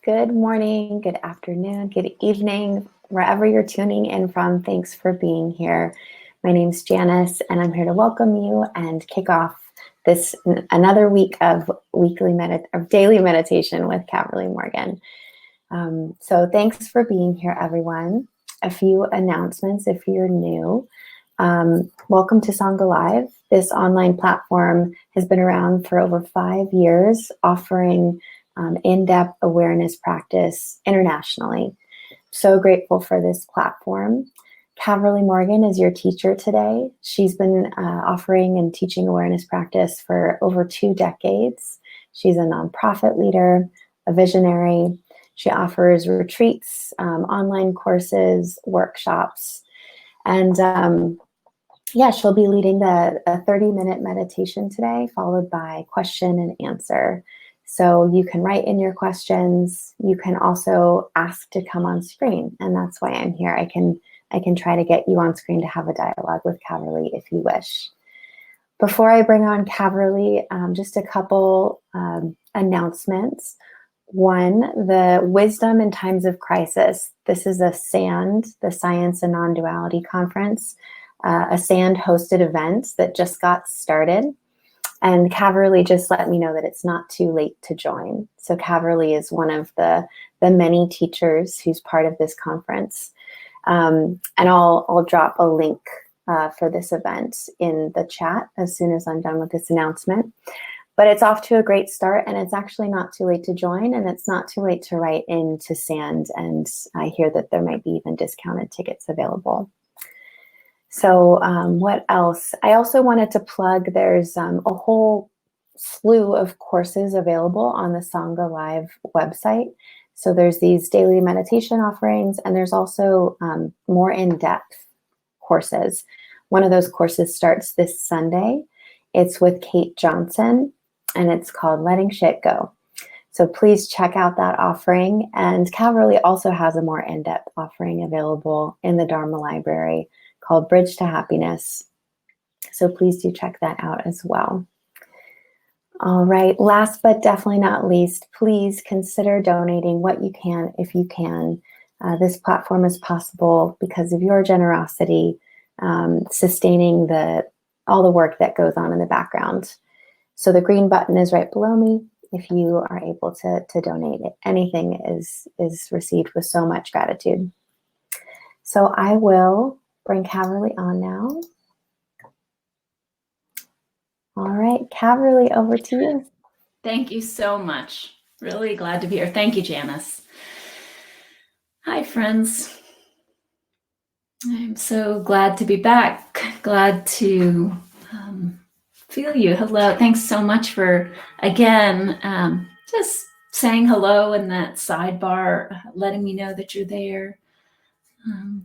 Good morning, good afternoon, good evening, wherever you're tuning in from. Thanks for being here. My name's Janice, and I'm here to welcome you and kick off this another week of daily meditation with Caverly Morgan. So thanks for being here, everyone. A few announcements if you're new. Welcome to Sangha Live. This online platform has been around for over 5 years, offering in-depth awareness practice internationally. So grateful for this platform. Caverly Morgan is your teacher today. She's been offering and teaching awareness practice for over 2 decades. She's a nonprofit leader, a visionary. She offers retreats, online courses, workshops, and she'll be leading a 30-minute meditation today, followed by question and answer. So you can write in your questions. You can also ask to come on screen, and that's why I'm here. I can try to get you on screen to have a dialogue with Caverly if you wish. Before I bring on Caverly, just a couple announcements. One, the Wisdom in Times of Crisis. This is a SAND, the Science and Non-Duality Conference, a SAND hosted event that just got started. And Caverly just let me know that it's not too late to join. So Caverly is one of the many teachers who's part of this conference. And I'll drop a link for this event in the chat as soon as I'm done with this announcement. But it's off to a great start, and it's actually not too late to join, and it's not too late to write into SAND. And I hear that there might be even discounted tickets available. So what else? I also wanted to plug, there's a whole slew of courses available on the Sangha Live website. So there's these daily meditation offerings, and there's also more in-depth courses. One of those courses starts this Sunday. It's with Kate Johnson, and it's called Letting Shit Go. So please check out that offering. And Caverly also has a more in-depth offering available in the Dharma Library called Bridge to Happiness. So please do check that out as well. All right, last but definitely not least, please consider donating what you can if you can. This platform is possible because of your generosity, sustaining all the work that goes on in the background. So the green button is right below me if you are able to donate it. Anything is received with so much gratitude. So I will bring Caverly on now. All right, Caverly, over to you. Thank you so much. Really glad to be here. Thank you, Janice. Hi, friends. I'm so glad to be back. Glad to feel you. Hello. Thanks so much for, again, just saying hello in that sidebar, letting me know that you're there.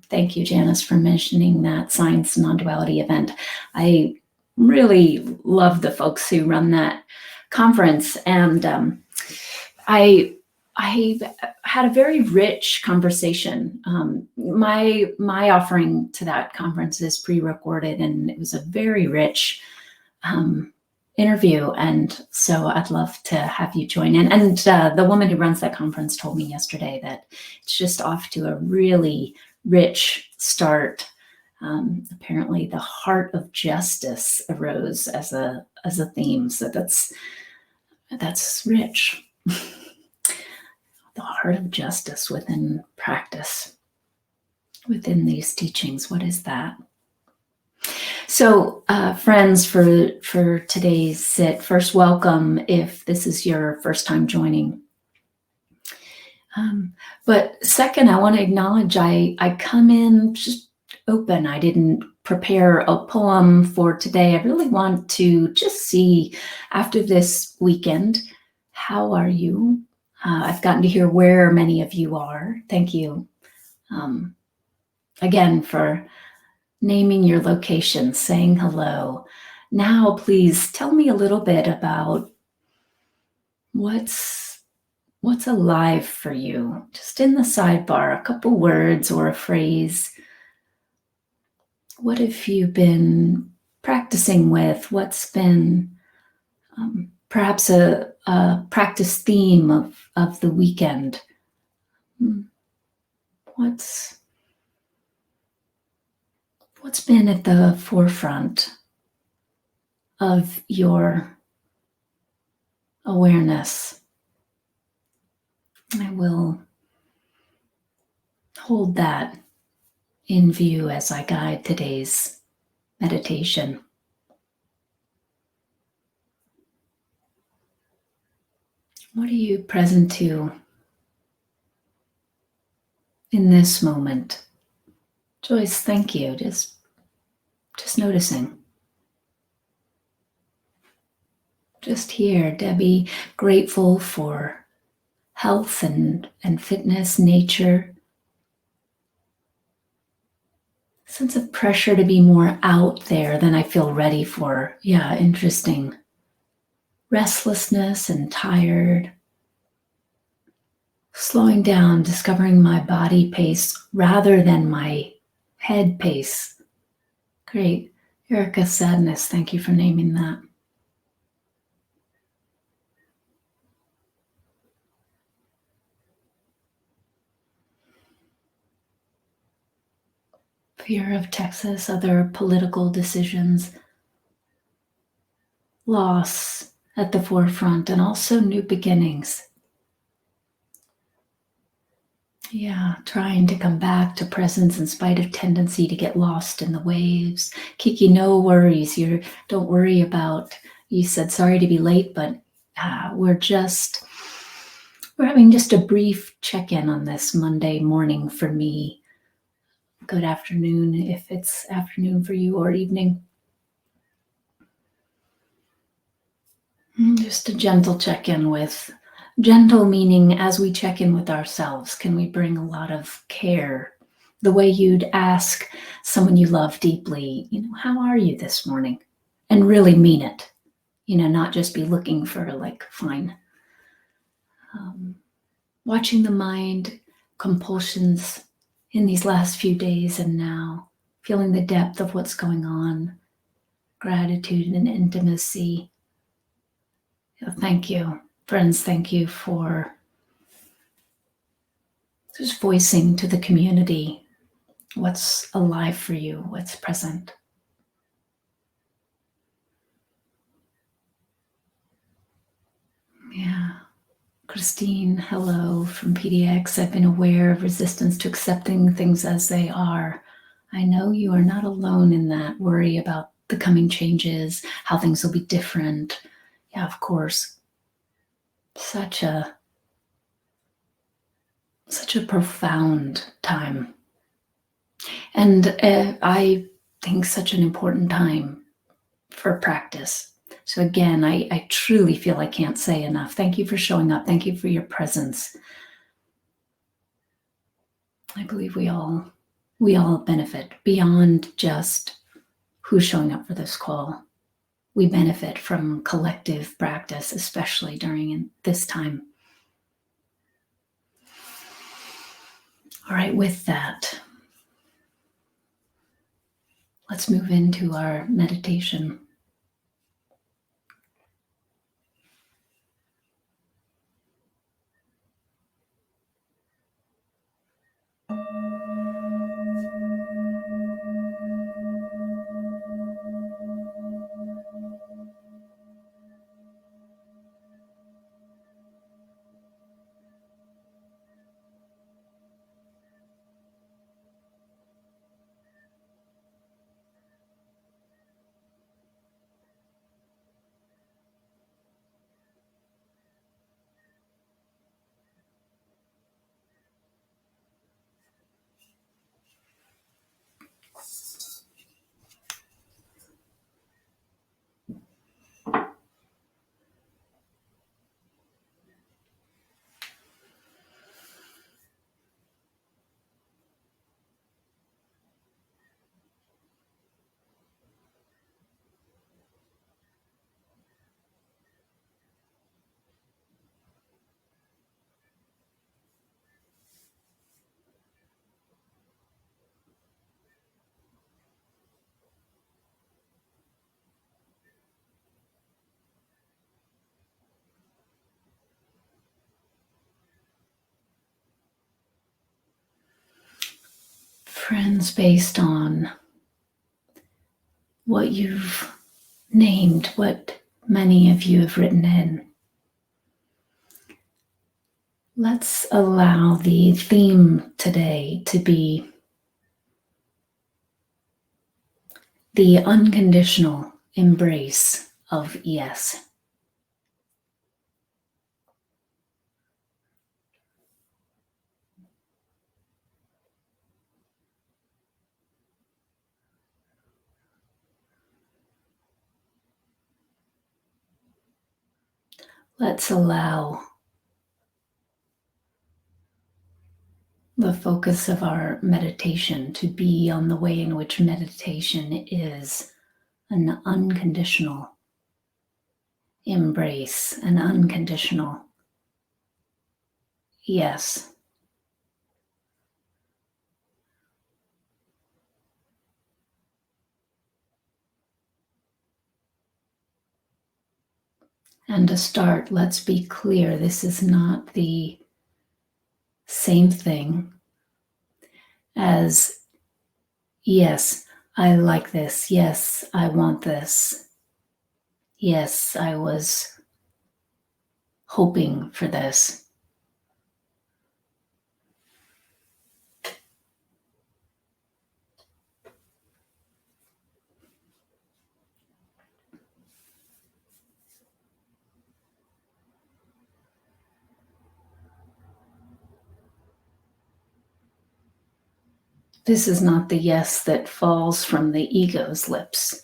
Thank you, Janice, for mentioning that Science and Non-Duality event. I really love the folks who run that conference, and I had a very rich conversation. My offering to that conference is pre-recorded, and it was a very rich interview, and so I'd love to have you join in. And the woman who runs that conference told me yesterday that it's just off to a really rich start. Apparently the heart of justice arose as a theme, so that's rich. The heart of justice within practice, within these teachings. What is that? So friends, for today's sit, first, welcome if this is your first time joining. But second, I want to acknowledge I come in just open. I didn't prepare a poem for today. I really want to just see, after this weekend, how are you? I've gotten to hear where many of you are. Thank you again for naming your location, saying hello. Now, please tell me a little bit about what's alive for you. Just in the sidebar, a couple words or a phrase. What have you been practicing with? What's been perhaps a practice theme of the weekend What's been at the forefront of your awareness? I will hold that in view as I guide today's meditation. What are you present to in this moment? Joyce, thank you. Just noticing. Just here, Debbie, grateful for health and fitness, nature. Sense of pressure to be more out there than I feel ready for. Yeah, interesting. Restlessness and tired. Slowing down, discovering my body pace rather than my head pace. Great. Erica, sadness, thank you for naming that. Fear of Texas, other political decisions, loss at the forefront, and also new beginnings. Yeah, trying to come back to presence in spite of tendency to get lost in the waves. Kiki, no worries. Don't worry about, you said sorry to be late, but we're having just a brief check-in on this Monday morning for me. Good afternoon if it's afternoon for you, or evening. Just a gentle check-in with, gentle meaning as we check in with ourselves, can we bring a lot of care? The way you'd ask someone you love deeply, how are you this morning? And really mean it, not just be looking for fine. Watching the mind compulsions in these last few days and now, feeling the depth of what's going on, gratitude and intimacy. Thank you, friends. Thank you for just voicing to the community what's alive for you, what's present. Yeah. Christine, hello from PDX. I've been aware of resistance to accepting things as they are. I know you are not alone in that worry about the coming changes, how things will be different. Yeah, of course. Such a profound time. And I think such an important time for practice. So again, I truly feel I can't say enough. Thank you for showing up. Thank you for your presence. I believe we all benefit beyond just who's showing up for this call. We benefit from collective practice, especially during this time. All right, with that, let's move into our meditation. friends, based on what you've named, what many of you have written in, let's allow the theme today to be the unconditional embrace of yes. Let's allow the focus of our meditation to be on the way in which meditation is an unconditional embrace, an unconditional yes. And to start, let's be clear, this is not the same thing as yes, I like this. Yes, I want this. Yes, I was hoping for this. This is not the yes that falls from the ego's lips.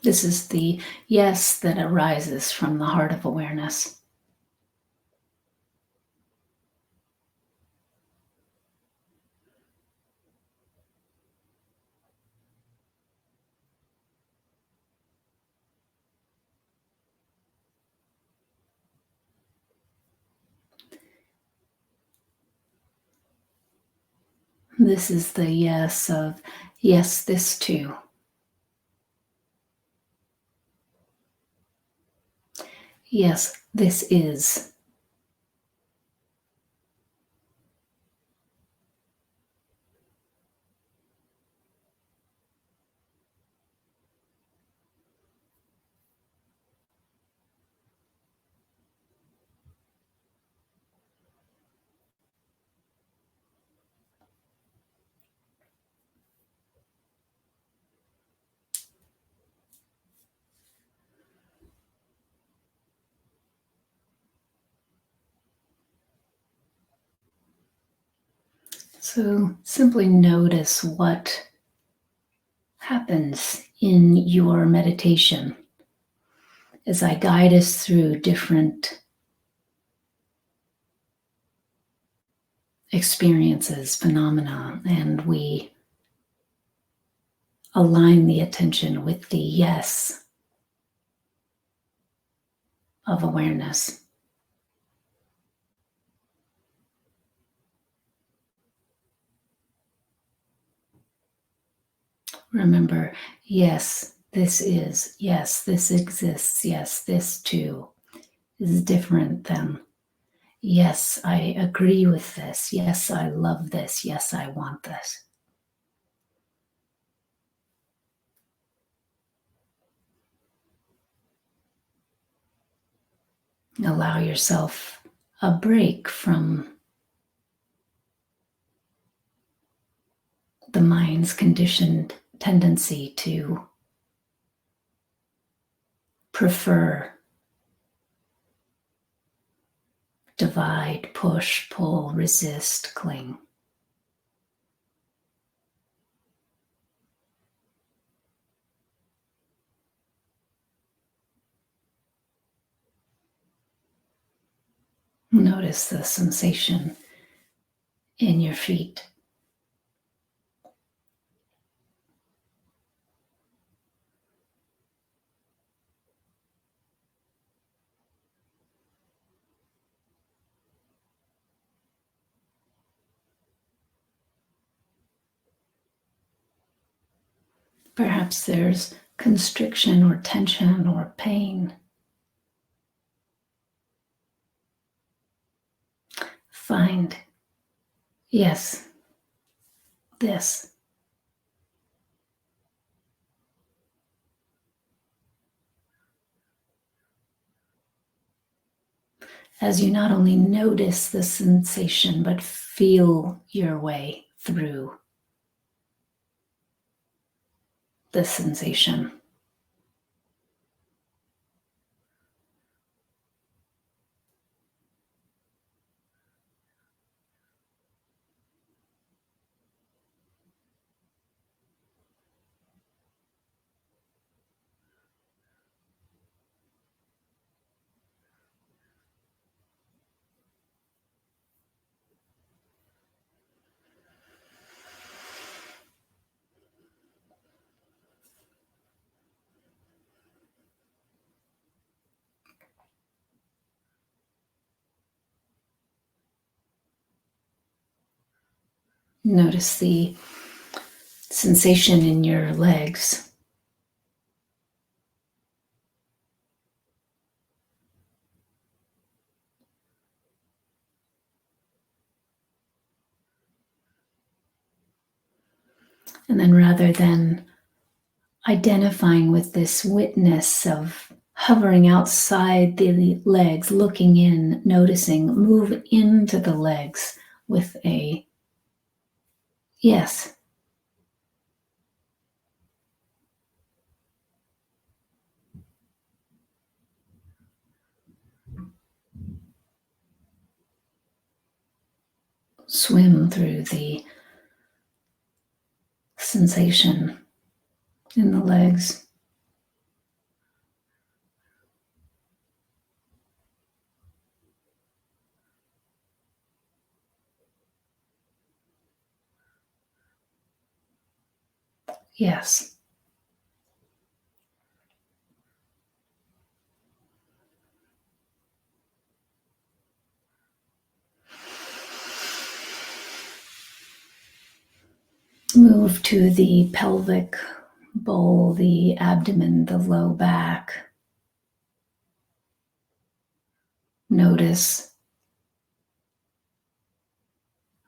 This is the yes that arises from the heart of awareness. This is the yes of, yes, this too. Yes, this is. So simply notice what happens in your meditation as I guide us through different experiences, phenomena, and we align the attention with the yes of awareness. Remember, yes, this is, yes, this exists, yes, this too is different than, yes, I agree with this, yes, I love this, yes, I want this. Allow yourself a break from the mind's conditioned tendency to prefer, divide, push, pull, resist, cling. Notice the sensation in your feet. Perhaps there's constriction or tension or pain. find, yes, this. As you not only notice the sensation, but feel your way through the sensation. Notice the sensation in your legs. And then rather than identifying with this witness of hovering outside the legs, looking in, noticing, move into the legs with a yes. Swim through the sensation in the legs. Yes. Move to the pelvic bowl, the abdomen, the low back. Notice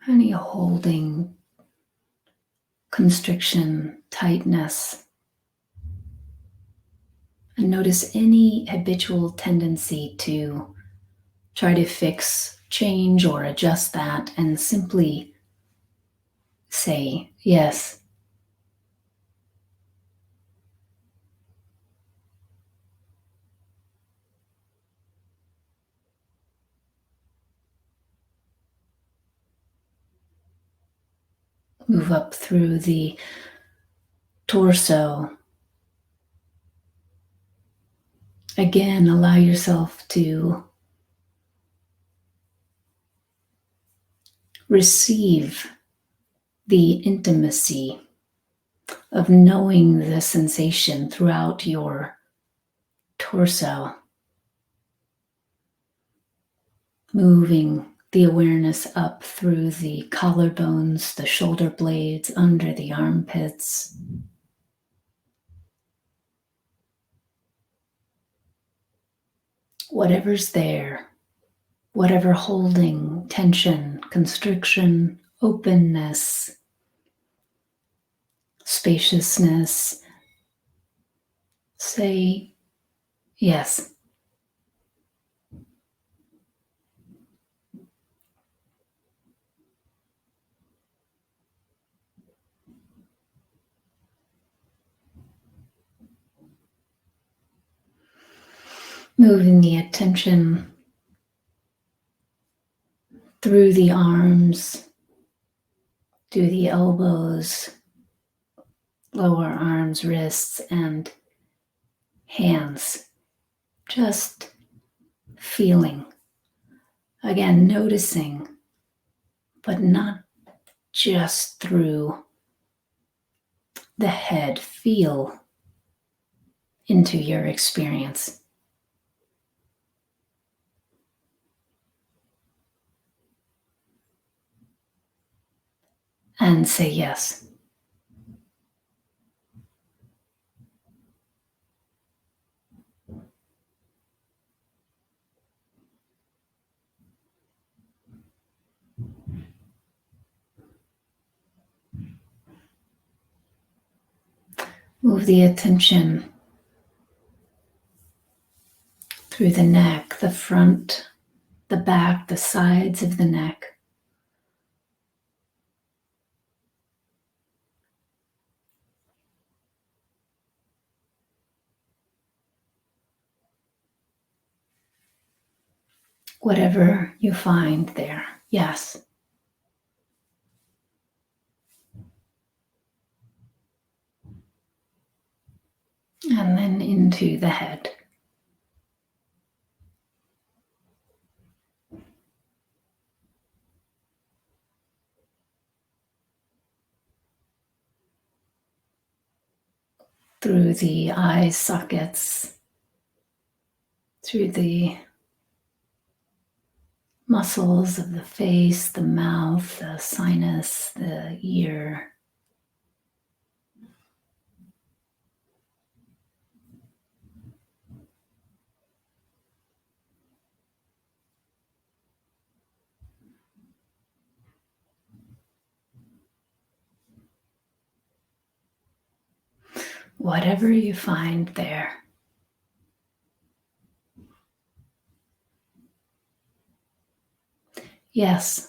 any holding, constriction, tightness. And notice any habitual tendency to try to fix, change, or adjust that, and simply say yes. Move up through the torso. Again, allow yourself to receive the intimacy of knowing the sensation throughout your torso. Moving the awareness up through the collarbones, the shoulder blades, under the armpits. Whatever's there, whatever holding, tension, constriction, openness, spaciousness, say yes. Moving the attention through the arms, to the elbows, lower arms, wrists, and hands. Just feeling. Again, noticing, but not just through the head. Feel into your experience. And say yes. Move the attention through the neck, the front, the back, the sides of the neck. Whatever you find there. Yes. And then into the head. Through the eye sockets, through the muscles of the face, the mouth, the sinus, the ear. Whatever you find there. Yes.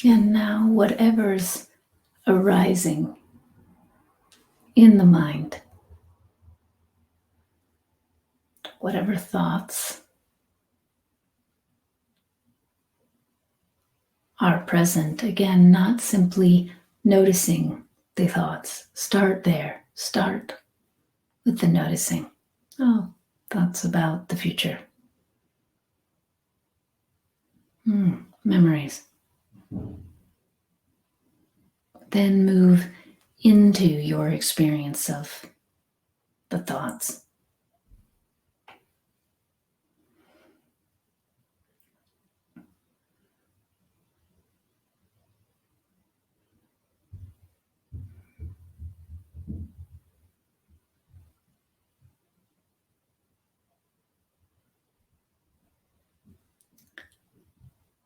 And now whatever's arising in the mind, whatever thoughts are present, again, not simply noticing the thoughts. Start there. Start with the noticing. Oh, thoughts about the future. Memories. Then move into your experience of the thoughts.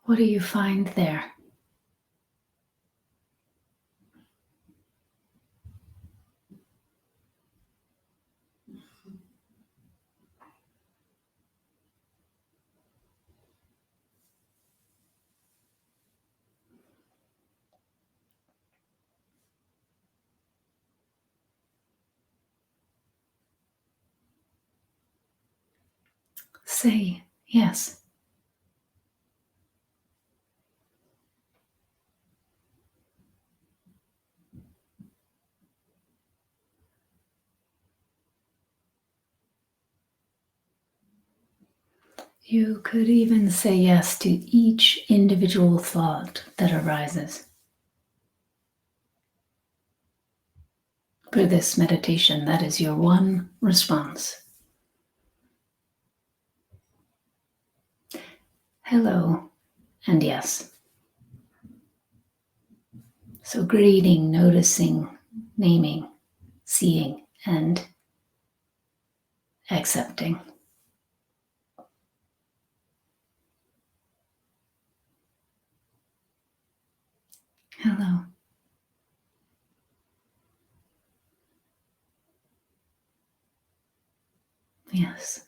What do you find there? Say yes. You could even say yes to each individual thought that arises. For this meditation, that is your one response. Hello and yes. So greeting, noticing, naming, seeing, and accepting. Hello. Yes.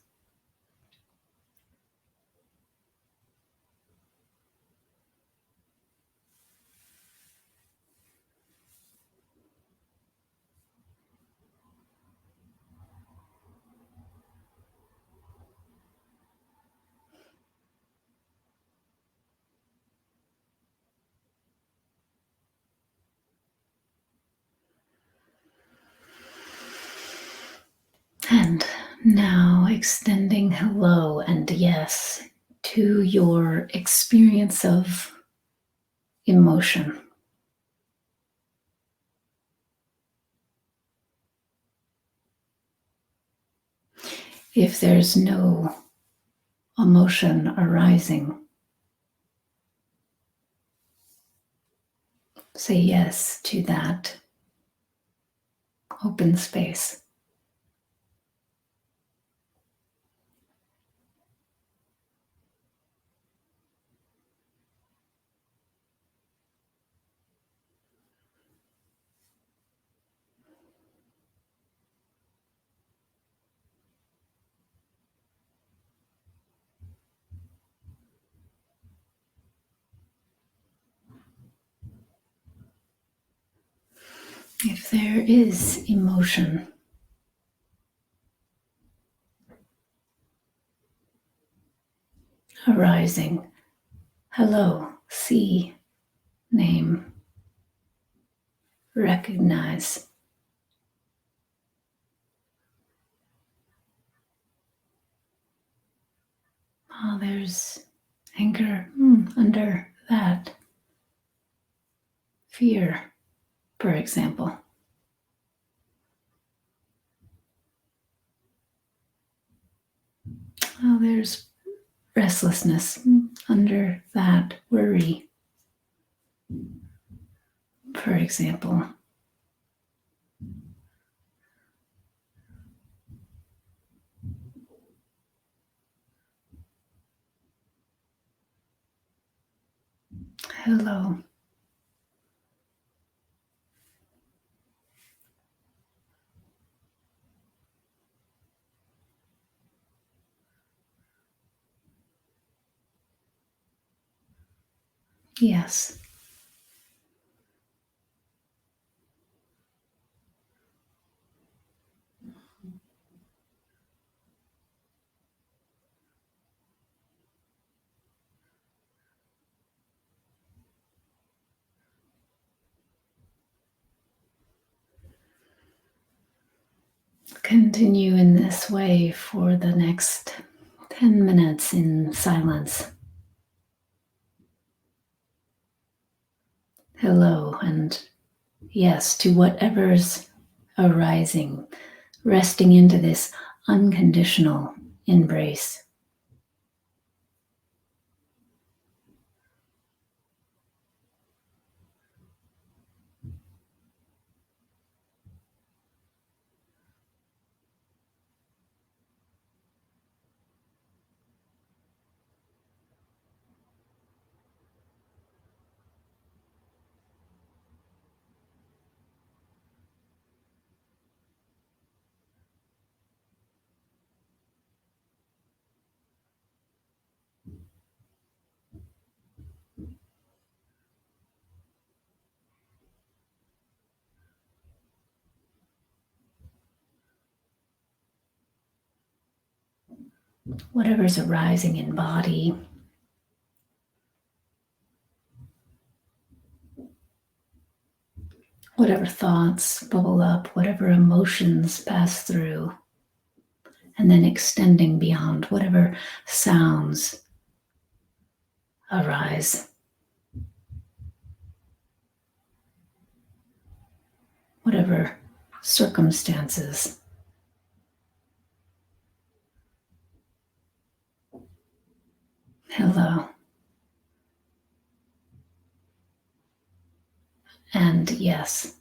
And now extending hello and yes to your experience of emotion. If there's no emotion arising, say yes to that open space. If there is emotion arising, hello, see, name, recognize. Oh, there's anger under that. Fear, for example. Oh, there's restlessness under that. Worry, for example. Hello. Yes. Continue in this way for the next 10 minutes in silence. Hello, and yes to whatever's arising, resting into this unconditional embrace. Whatever's arising in body, whatever thoughts bubble up, whatever emotions pass through, and then extending beyond whatever sounds arise, whatever circumstances. Hello. And yes.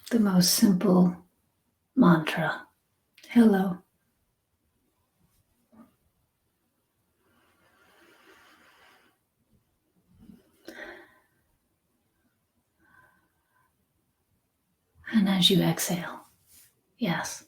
the most simple mantra. Hello. And as you exhale, yes.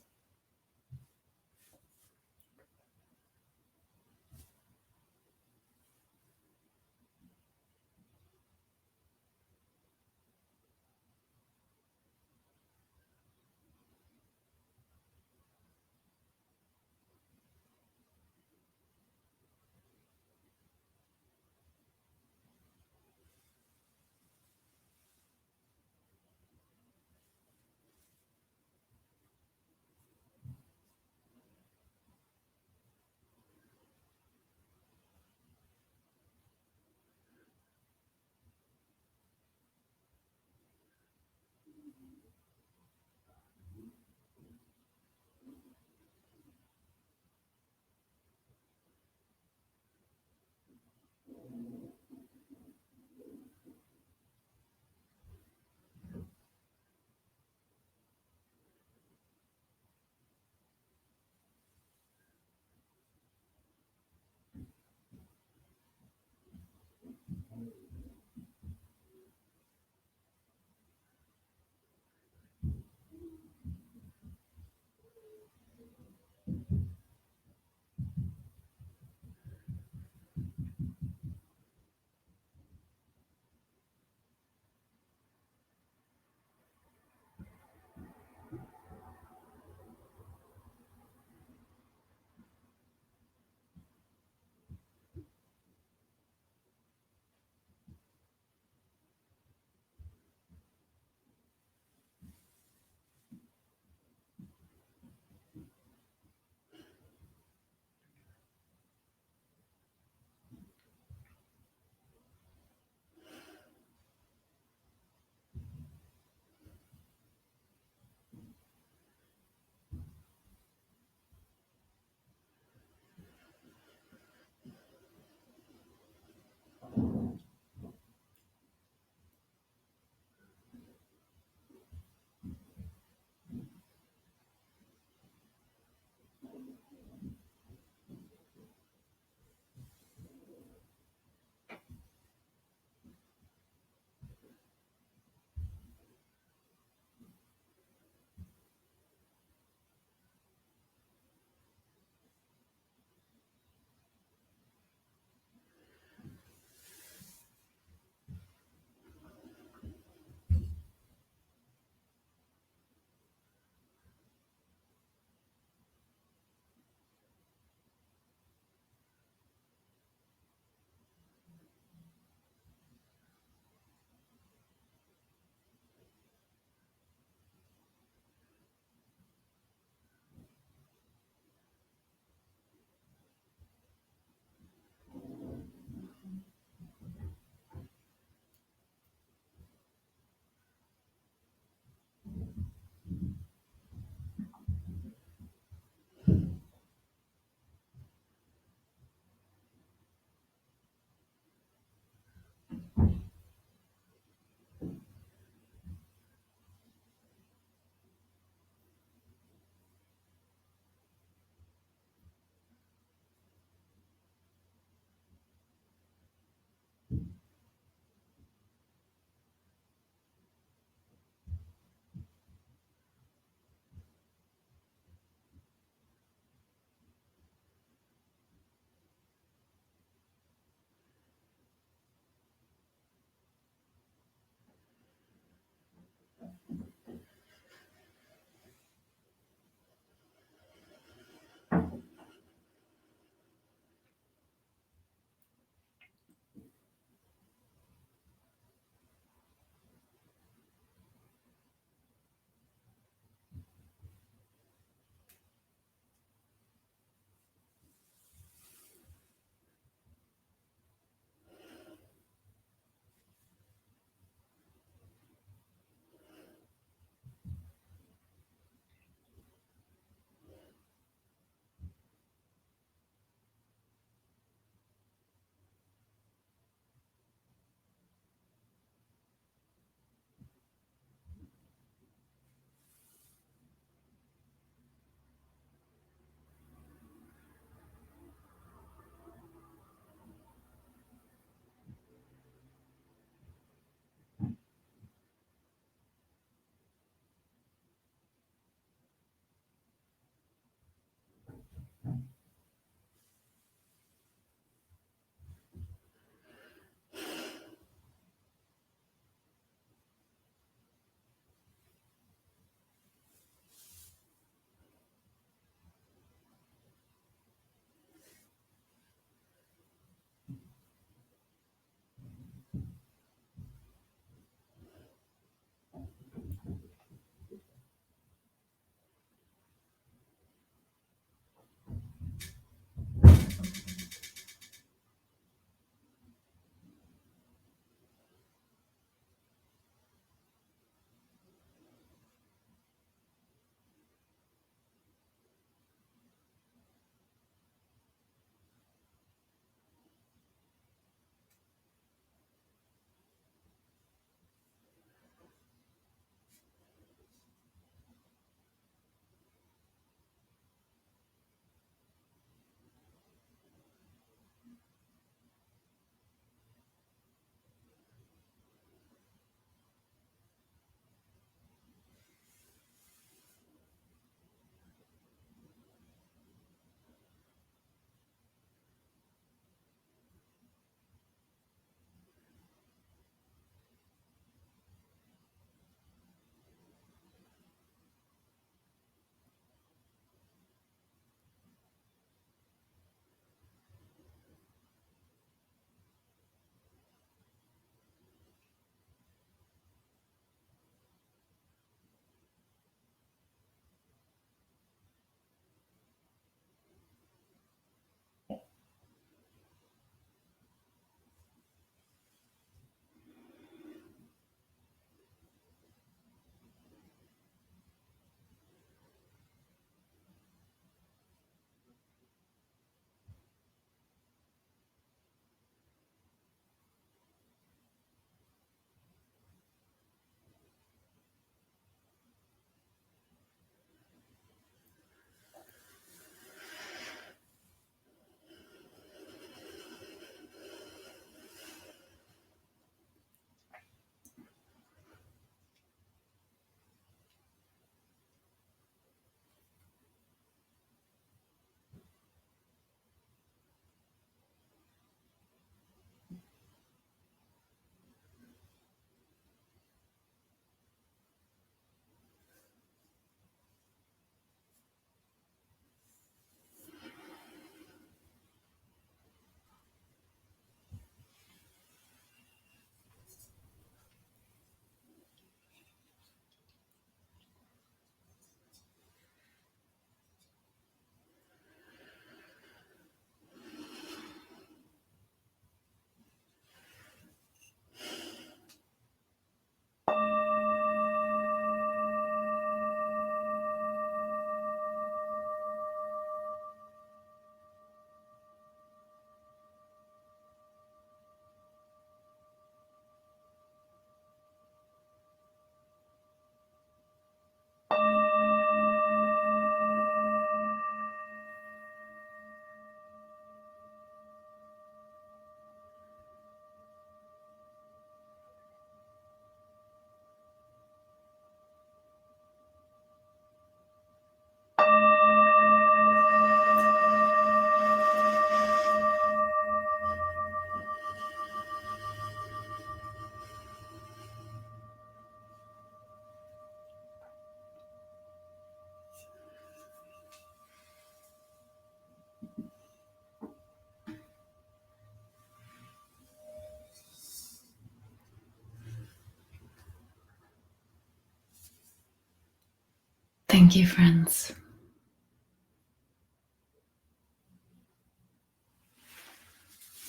Thank you, friends.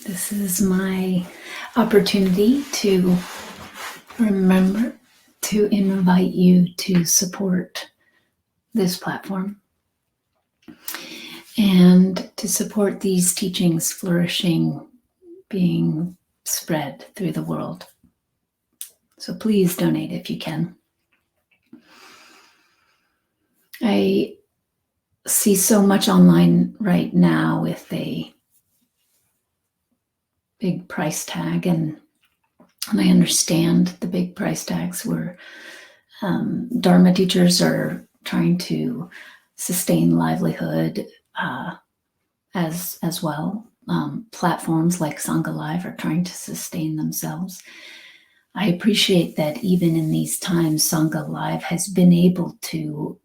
This is my opportunity to remember to invite you to support this platform and to support these teachings flourishing, being spread through the world. So please donate if you can. I see so much online right now with a big price tag, and I understand the big price tags where Dharma teachers are trying to sustain livelihood as well. Platforms like Sangha Live are trying to sustain themselves. I appreciate that even in these times, Sangha Live has been able to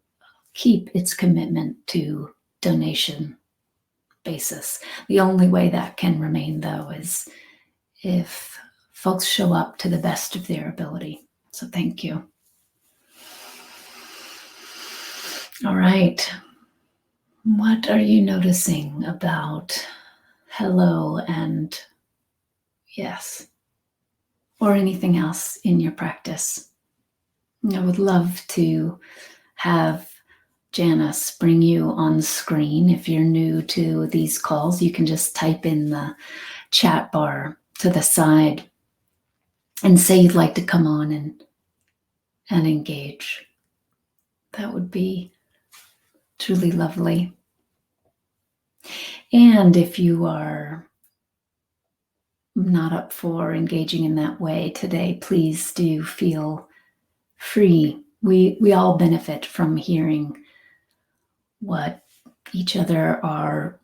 keep its commitment to donation basis. The only way that can remain, though, is if folks show up to the best of their ability. So thank you. All right. What are you noticing about hello and yes, or anything else in your practice? I would love to have Janice bring you on the screen. If you're new to these calls, you can just type in the chat bar to the side and say you'd like to come on and engage. That would be truly lovely. And if you are not up for engaging in that way today, please do feel free. We all benefit from hearing what each other are,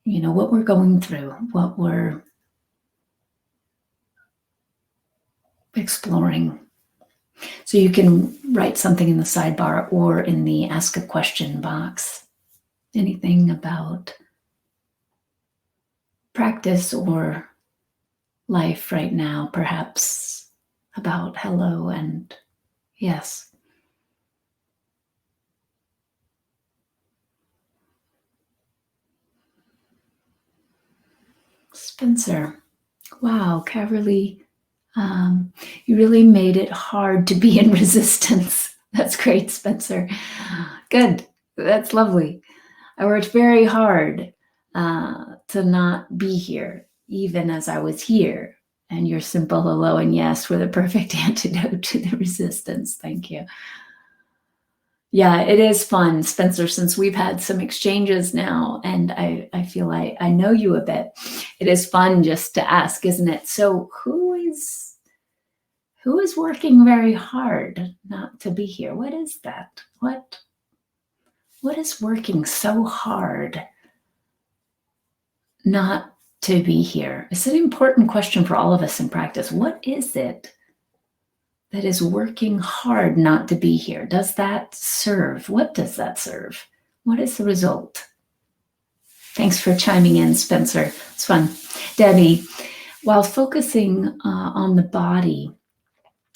what we're going through, what we're exploring. So you can write something in the sidebar or in the ask a question box, anything about practice or life right now, perhaps about hello and yes. Spencer, wow, Caverly, you really made it hard to be in resistance. That's great, Spencer. Good, that's lovely. I worked very hard to not be here, even as I was here. And your simple hello and yes were the perfect antidote to the resistance. Thank you. Yeah, it is fun, Spencer, since we've had some exchanges now, and I feel like I know you a bit. It is fun just to ask, isn't it? So who is working very hard not to be here? What is that? What is working so hard not to be here? It's an important question for all of us in practice. What is it that is working hard not to be here? Does that serve? What does that serve? What is the result? Thanks for chiming in, Spencer. It's fun. Debbie, while focusing on the body,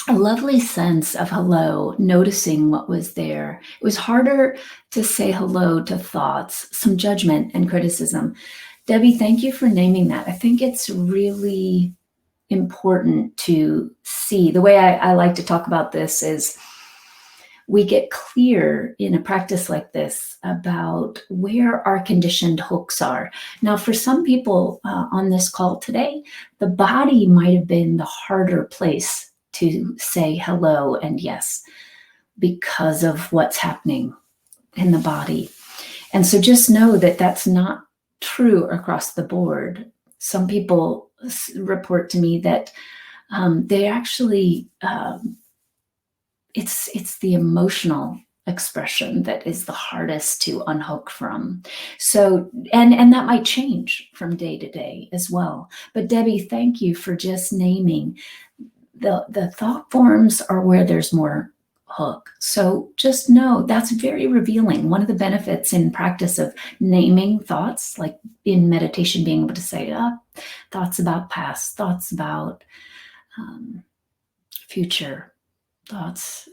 a lovely sense of hello, noticing what was there. It was harder to say hello to thoughts, some judgment and criticism. Debbie, thank you for naming that. I think it's really important to see. The way I like to talk about this is we get clear in a practice like this about where our conditioned hooks are. Now, for some people on this call today, the body might have been the harder place to say hello and yes because of what's happening in the body. And so just know that that's not true across the board. Some people report to me that they actually, it's the emotional expression that is the hardest to unhook from. So, and that might change from day to day as well. But Debbie, thank you for just naming the thought forms are where there's more hook. So just know that's very revealing. One of the benefits in practice of naming thoughts, like in meditation, being able to say, thoughts about past, thoughts about future, thoughts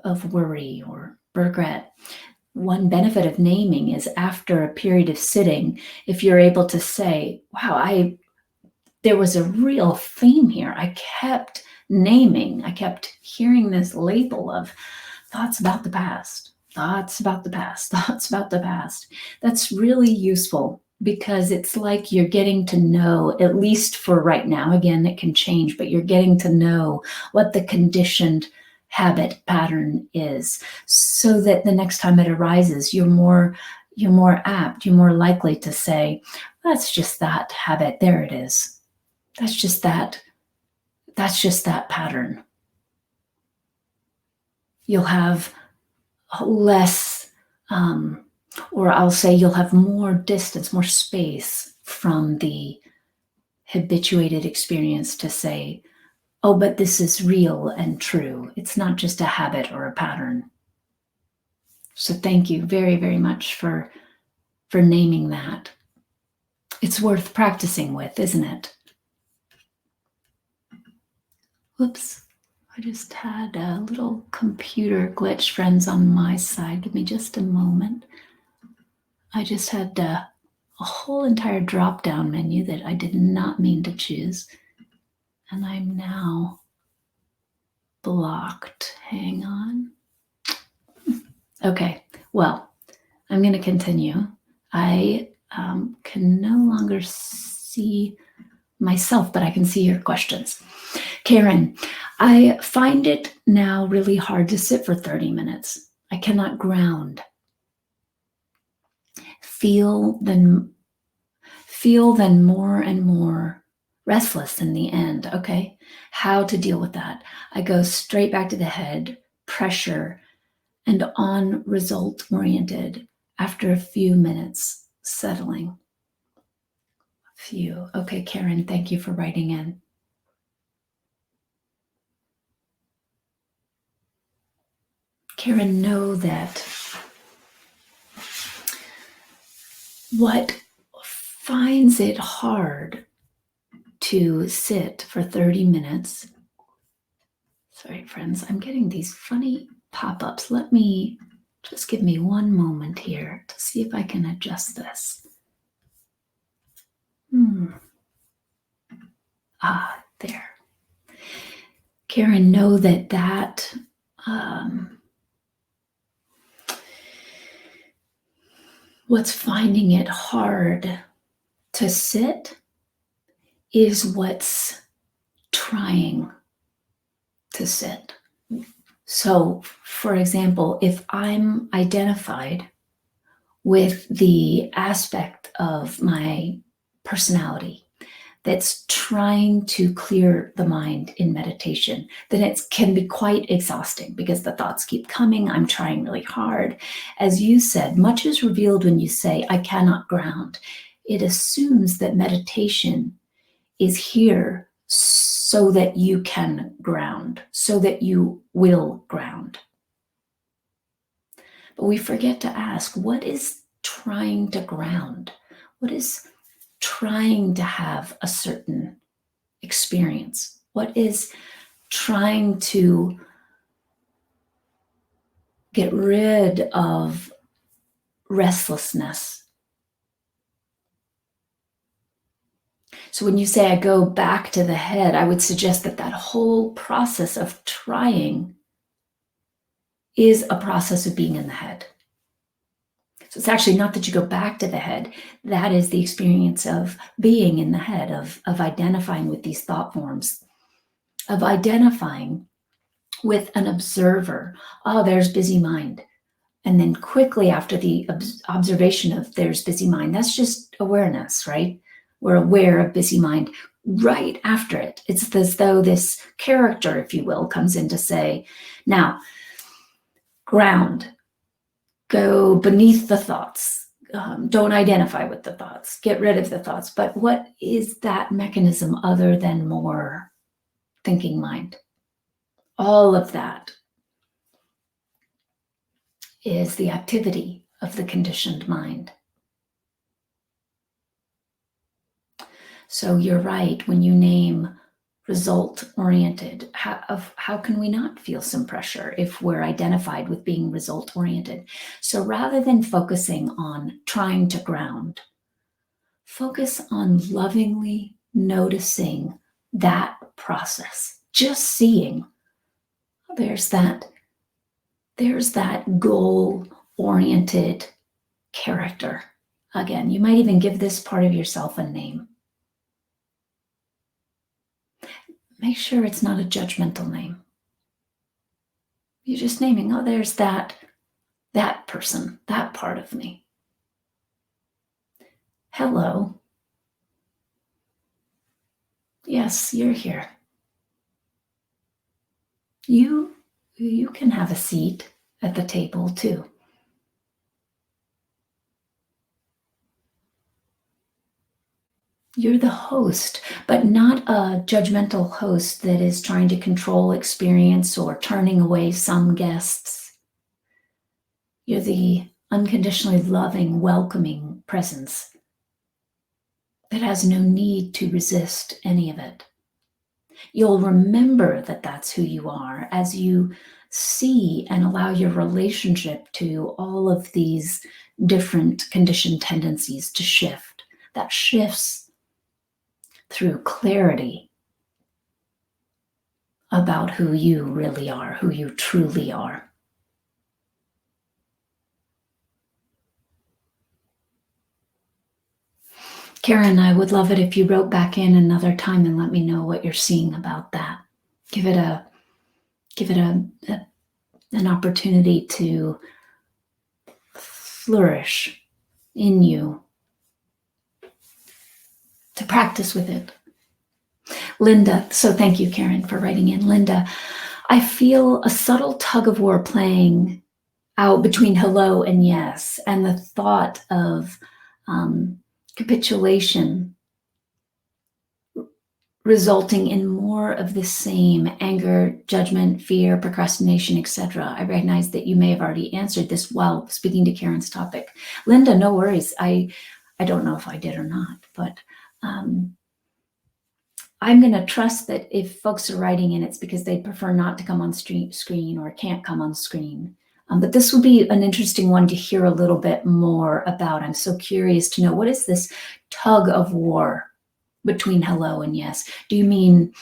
of worry or regret. one benefit of naming is after a period of sitting, if you're able to say, wow, there was a real theme here. I kept naming, I kept hearing this label of thoughts about the past, thoughts about the past, thoughts about the past. That's really useful because it's like you're getting to know, at least for right now, again, it can change, but you're getting to know what the conditioned habit pattern is, so that the next time it arises, you're more apt, you're more likely to say, that's just that habit, there it is. That's just that pattern. You'll have less, or I'll say you'll have more distance, more space from the habituated experience to say, oh, but this is real and true. It's not just a habit or a pattern. So thank you very, very much for naming that. It's worth practicing with, isn't it? Whoops, I just had a little computer glitch, friends, on my side. Give me just a moment. I just had a whole entire drop-down menu that I did not mean to choose. And I'm now blocked. Hang on. Okay, well, I'm going to continue. I can no longer see myself, but I can see your questions. Karen, I find it now really hard to sit for 30 minutes. I cannot ground. Feel then more and more restless in the end. Okay, how to deal with that? I go straight back to the head, pressure, and on result oriented after a few minutes settling. Few. Okay, Karen, thank you for writing in. Karen, know that what finds it hard to sit for 30 minutes. Sorry, friends, I'm getting these funny pop-ups. Let me just give me one moment here to see if I can adjust this. There. Karen, know that what's finding it hard to sit is what's trying to sit. So, for example, if I'm identified with the aspect of my personality that's trying to clear the mind in meditation, then it can be quite exhausting because the thoughts keep coming. I'm trying really hard. As you said, much is revealed when you say, I cannot ground. It assumes that meditation is here so that you can ground, so that you will ground. But we forget to ask, what is trying to ground? What is trying to have a certain experience? What is trying to get rid of restlessness? So when you say I go back to the head, I would suggest that whole process of trying is a process of being in the head. So it's actually not that you go back to the head. That is the experience of being in the head, of identifying with these thought forms, of identifying with an observer. Oh, there's busy mind. And then quickly after the observation of there's busy mind, that's just awareness, right? We're aware of busy mind. Right after it, it's as though this character, if you will, comes in to say, now, ground, go beneath the thoughts. Don't identify with the thoughts. Get rid of the thoughts. But what is that mechanism other than more thinking mind? All of that is the activity of the conditioned mind. So you're right when you name result-oriented. How can we not feel some pressure if we're identified with being result-oriented? So rather than focusing on trying to ground, focus on lovingly noticing that process, just seeing there's that goal-oriented character. Again, you might even give this part of yourself a name. Make sure it's not a judgmental name. You're just naming, oh, there's that person, that part of me. Hello. Yes, you're here. You can have a seat at the table too. You're the host, but not a judgmental host that is trying to control experience or turning away some guests. You're the unconditionally loving, welcoming presence that has no need to resist any of it. You'll remember that that's who you are as you see and allow your relationship to all of these different conditioned tendencies to shift. That shifts through clarity about who you really are, who you truly are. Karen, I would love it if you wrote back in another time and let me know what you're seeing about that. Give it an opportunity to flourish in you, to practice with it. Linda, so thank you, Karen, for writing in. Linda, I feel a subtle tug of war playing out between hello and yes, and the thought of capitulation resulting in more of the same anger, judgment, fear, procrastination, etc. I recognize that you may have already answered this while speaking to Karen's topic. Linda, no worries. I don't know if I did or not, but I'm going to trust that if folks are writing in, it's because they prefer not to come on screen or can't come on screen. But this will be an interesting one to hear a little bit more about. I'm so curious to know, what is this tug of war between hello and yes? Do you mean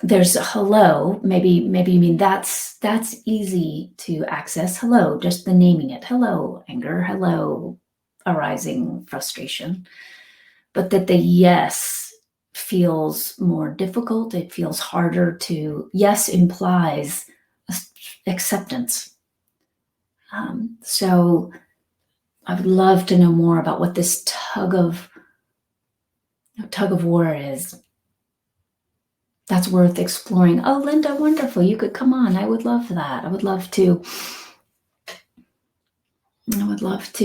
there's a hello? Maybe you mean that's easy to access. Hello, just the naming it. Hello, anger. Hello, arising frustration. But that the yes feels more difficult. It feels harder to, yes implies acceptance. So I would love to know more about what this tug of war is. That's worth exploring. Oh, Linda, wonderful. You could come on. I would love that. I would love to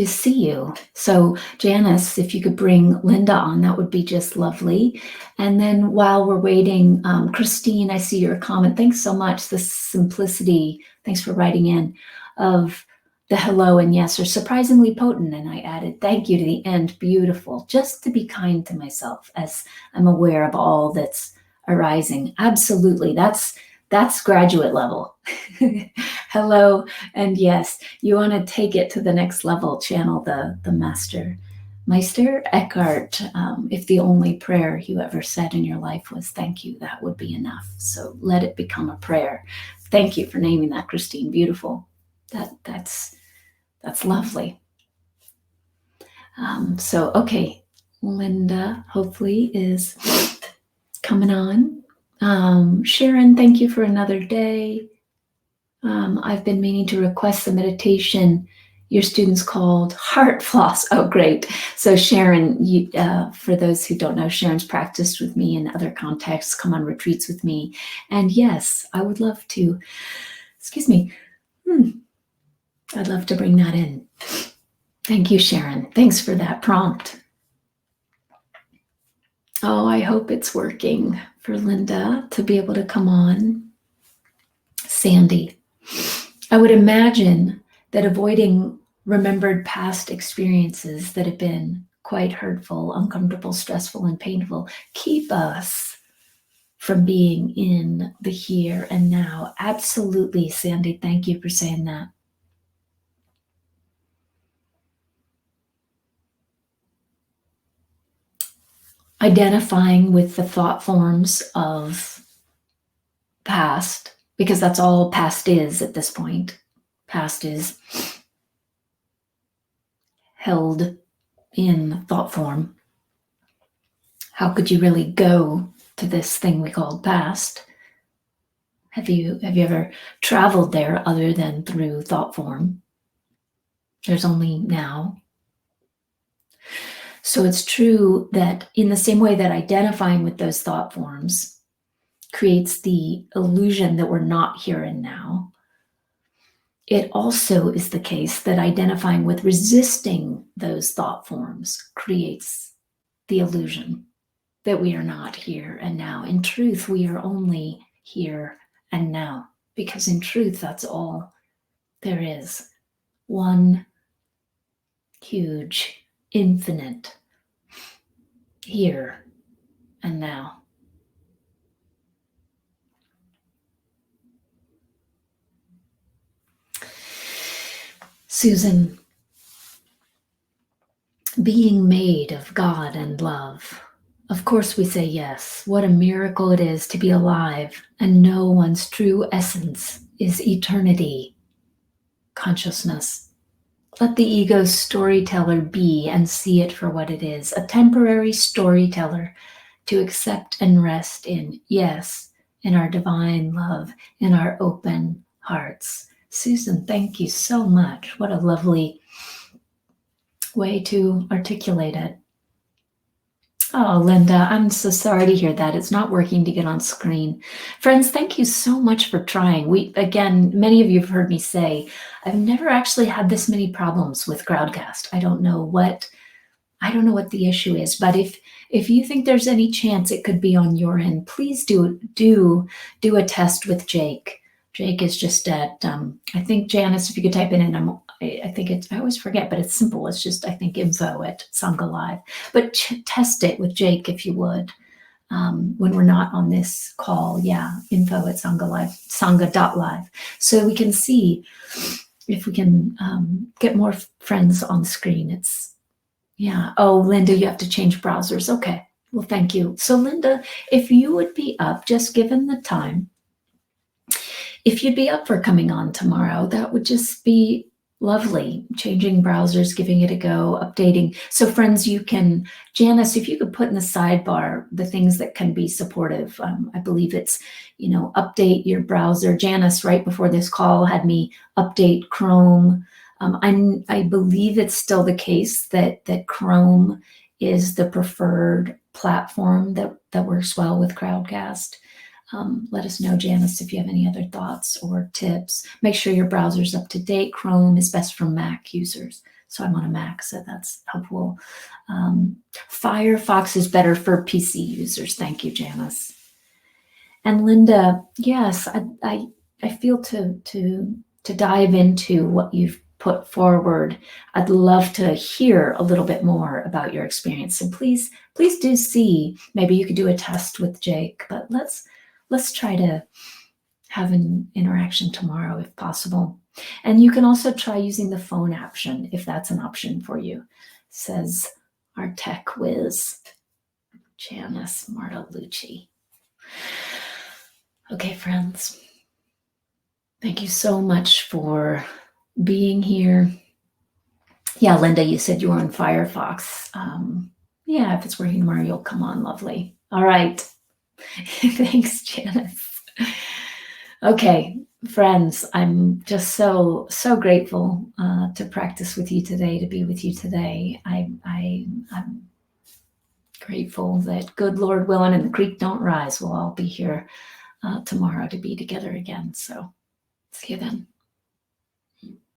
see you. So Janice, if you could bring Linda on, that would be just lovely. And then while we're waiting, Christine, I see your comment. Thanks so much. The simplicity, thanks for writing in, of the hello and yes are surprisingly potent. And I added, thank you to the end. Beautiful. Just to be kind to myself as I'm aware of all that's arising. Absolutely. That's graduate level. Hello and yes. You want to take it to the next level, channel the Meister Eckhart. If the only prayer you ever said in your life was thank you, that would be enough. So let it become a prayer. Thank you for naming that, Christine. Beautiful. That's lovely. So, okay, Linda hopefully is coming on. Sharon, thank you for another day. I've been meaning to request the meditation your students called Heart Floss. Oh, great. So Sharon, for those who don't know, Sharon's practiced with me in other contexts, come on retreats with me. And yes, I would love to, excuse me, I'd love to bring that in. Thank you, Sharon. Thanks for that prompt. Oh, I hope it's working for Linda to be able to come on. Sandy, I would imagine that avoiding remembered past experiences that have been quite hurtful, uncomfortable, stressful, and painful keep us from being in the here and now. Absolutely, Sandy. Thank you for saying that. Identifying with the thought forms of past, because that's all past is at this point. Past is held in thought form. How could you really go to this thing we call past? Have you ever traveled there other than through thought form? There's only now. So it's true that in the same way that identifying with those thought forms creates the illusion that we're not here and now, it also is the case that identifying with resisting those thought forms creates the illusion that we are not here and now. In truth, we are only here and now, because in truth, that's all there is. One huge, infinite here and now. Susan, being made of God and love. Of course we say yes. What a miracle it is to be alive and know one's true essence is eternity, consciousness. Let the ego's storyteller be and see it for what it is, a temporary storyteller to accept and rest in, yes, in our divine love, in our open hearts. Susan, thank you so much. What a lovely way to articulate it. Oh, Linda, I'm so sorry to hear that. It's not working to get on screen. Friends, thank you so much for trying. Again, many of you have heard me say, I've never actually had this many problems with Crowdcast. I don't know what the issue is, but if you think there's any chance it could be on your end, please do a test with Jake. Jake is just at, I think, Janice, if you could type it in, I think it's, I always forget, but it's simple. It's just, I think, info at Sangha Live. But test it with Jake if you would, when we're not on this call. Yeah, info at Sangha Live, Sangha.live. So we can see if we can get more friends on screen. Yeah. Oh, Linda, you have to change browsers. Okay. Well, thank you. So Linda, if you would be up, just given the time, if you'd be up for coming on tomorrow, that would just be lovely. Changing browsers, giving it a go, updating. So friends, you can, Janice, if you could put in the sidebar the things that can be supportive. I believe it's, update your browser. Janice, right before this call, had me update Chrome. I believe it's still the case that Chrome is the preferred platform that works well with Crowdcast. Let us know, Janice, if you have any other thoughts or tips. Make sure your browser's up to date. Chrome is best for Mac users. So I'm on a Mac, so that's helpful. Firefox is better for PC users. Thank you, Janice. And Linda, yes, I feel to dive into what you've put forward. I'd love to hear a little bit more about your experience. And please do see, maybe you could do a test with Jake, but let's try to have an interaction tomorrow if possible. And you can also try using the phone option if that's an option for you, says our tech whiz, Janice Martalucci. Okay, friends, thank you so much for being here. Yeah, Linda, you said you were on Firefox. Yeah, if it's working tomorrow, you'll come on. Lovely. All right. Thanks, Janice. Okay, friends, I'm just so grateful to practice with you today, to be with you today. I'm grateful that good Lord willing and the creek don't rise. We'll all be here tomorrow to be together again. So see you then.